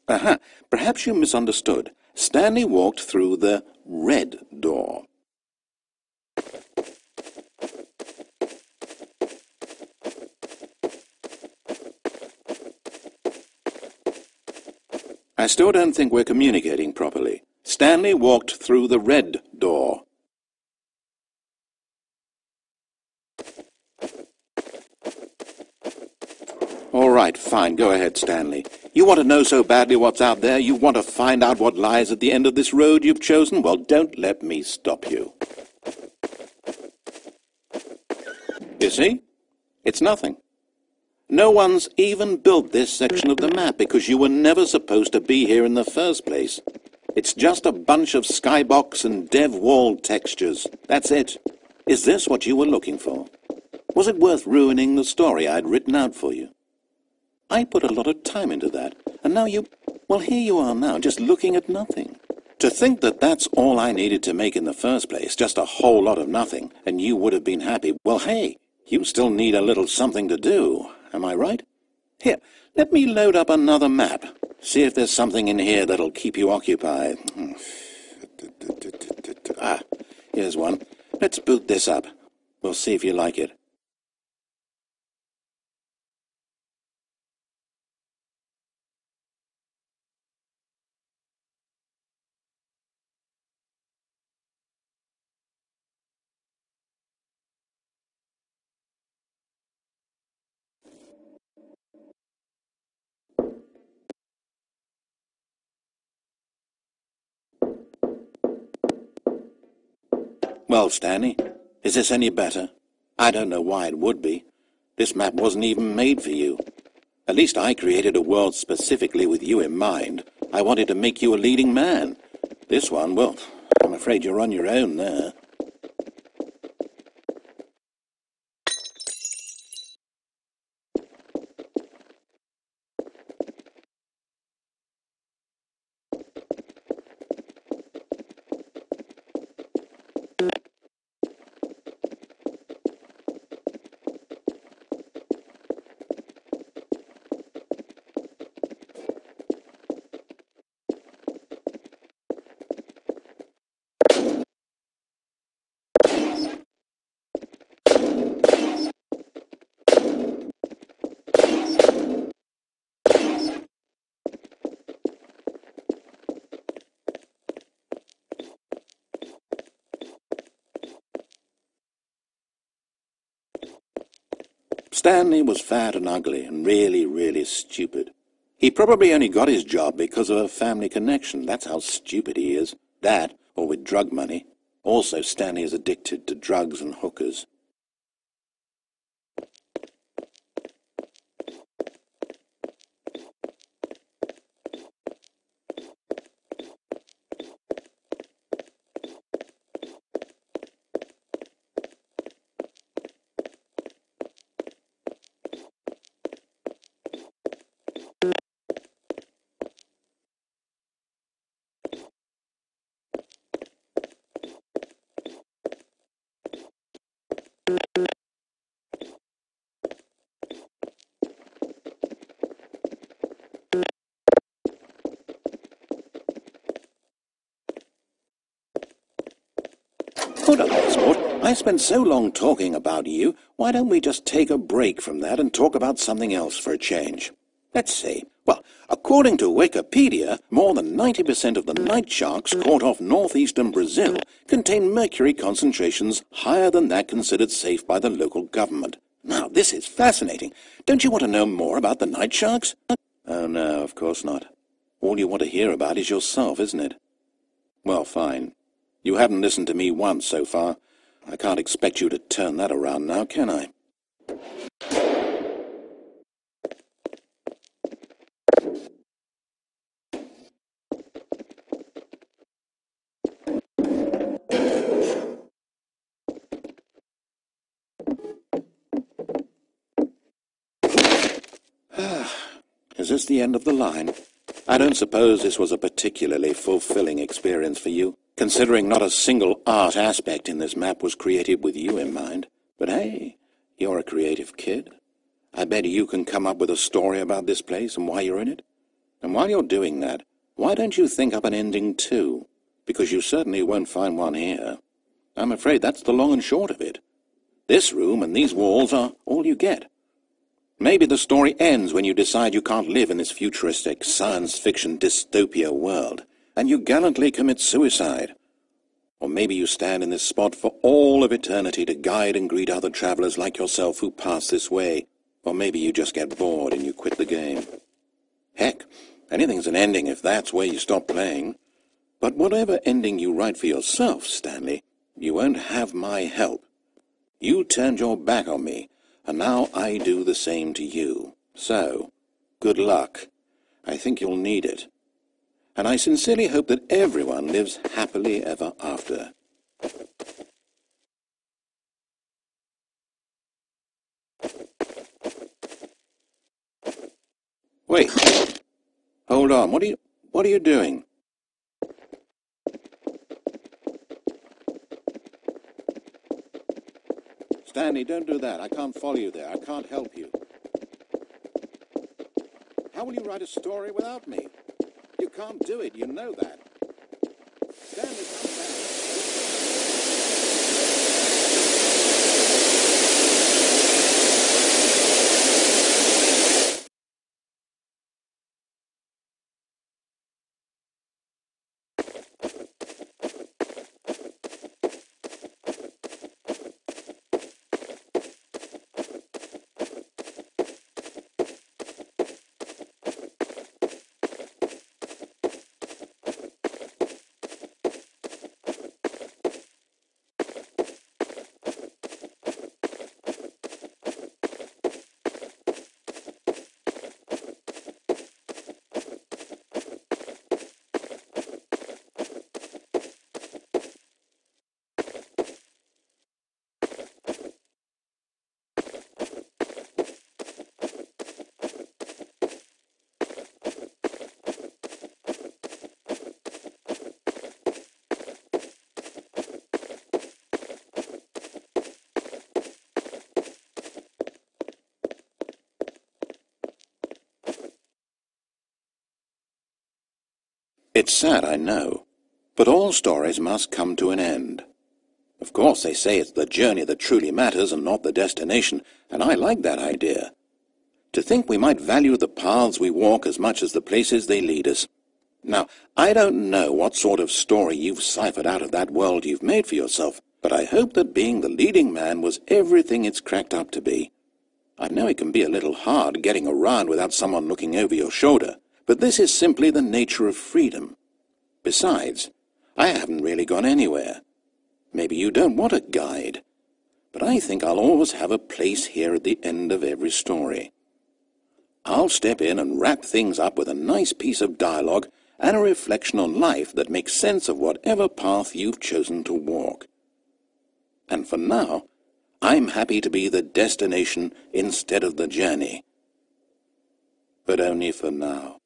Aha, perhaps you misunderstood. Stanley walked through the red door. I still don't think we're communicating properly. Stanley walked through the red door. All right, fine. Go ahead, Stanley. You want to know so badly what's out there? You want to find out what lies at the end of this road you've chosen? Well, don't let me stop you. You see? It's nothing. No one's even built this section of the map because you were never supposed to be here in the first place. It's just a bunch of skybox and dev wall textures. That's it. Is this what you were looking for? Was it worth ruining the story I'd written out for you? I put a lot of time into that, and now well, here you are now, just looking at nothing. To think that that's all I needed to make in the first place, just a whole lot of nothing, and you would have been happy. Well, hey, you still need a little something to do, am I right? Here, let me load up another map. See if there's something in here that'll keep you occupied. Ah, here's one. Let's boot this up. We'll see if you like it. Well, Stanley, is this any better? I don't know why it would be. This map wasn't even made for you. At least I created a world specifically with you in mind. I wanted to make you a leading man. This one, well, I'm afraid you're on your own there. Stanley was fat and ugly and really, really stupid. He probably only got his job because of a family connection. That's how stupid he is. That, or with drug money. Also, Stanley is addicted to drugs and hookers. Hold up, sport. I spent so long talking about you, why don't we just take a break from that and talk about something else for a change? Let's see. Well, according to Wikipedia, more than 90% of the night sharks caught off northeastern Brazil contain mercury concentrations higher than that considered safe by the local government. Now, this is fascinating. Don't you want to know more about the night sharks? Oh, no, of course not. All you want to hear about is yourself, isn't it? Well, fine. You haven't listened to me once so far. I can't expect you to turn that around now, can I? Is this the end of the line? I don't suppose this was a particularly fulfilling experience for you, considering not a single art aspect in this map was created with you in mind. But hey, you're a creative kid. I bet you can come up with a story about this place and why you're in it. And while you're doing that, why don't you think up an ending too? Because you certainly won't find one here. I'm afraid that's the long and short of it. This room and these walls are all you get. Maybe the story ends when you decide you can't live in this futuristic science fiction dystopia world, and you gallantly commit suicide. Or maybe you stand in this spot for all of eternity to guide and greet other travelers like yourself who pass this way. Or maybe you just get bored and you quit the game. Heck, anything's an ending if that's where you stop playing. But whatever ending you write for yourself, Stanley, you won't have my help. You turned your back on me, and now I do the same to you. So, good luck. I think you'll need it. And I sincerely hope that everyone lives happily ever after. Wait. Hold on. What are you doing? Stanley, don't do that. I can't follow you there. I can't help you. How will you write a story without me? You can't do it. You know that. Stanley, come back. It's sad, I know, but all stories must come to an end. Of course, they say it's the journey that truly matters and not the destination, and I like that idea. To think we might value the paths we walk as much as the places they lead us. Now, I don't know what sort of story you've ciphered out of that world you've made for yourself, but I hope that being the leading man was everything it's cracked up to be. I know it can be a little hard getting around without someone looking over your shoulder, but this is simply the nature of freedom. Besides, I haven't really gone anywhere. Maybe you don't want a guide, but I think I'll always have a place here at the end of every story. I'll step in and wrap things up with a nice piece of dialogue and a reflection on life that makes sense of whatever path you've chosen to walk. And for now, I'm happy to be the destination instead of the journey. But only for now.